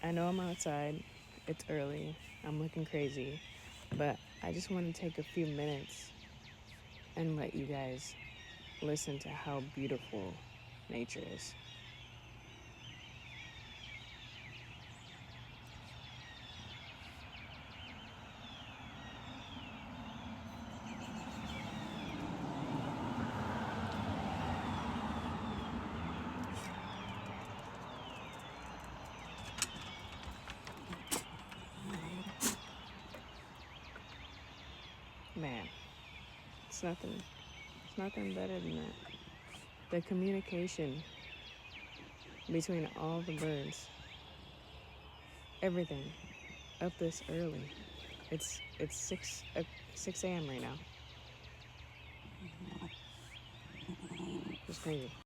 I know I'm outside, it's early, I'm looking crazy, but I just want to take a few minutes and let you guys listen to how beautiful nature is. Man, it's nothing better than that. The communication between all the birds, everything, up this early. It's 6 a.m. right now. It's crazy.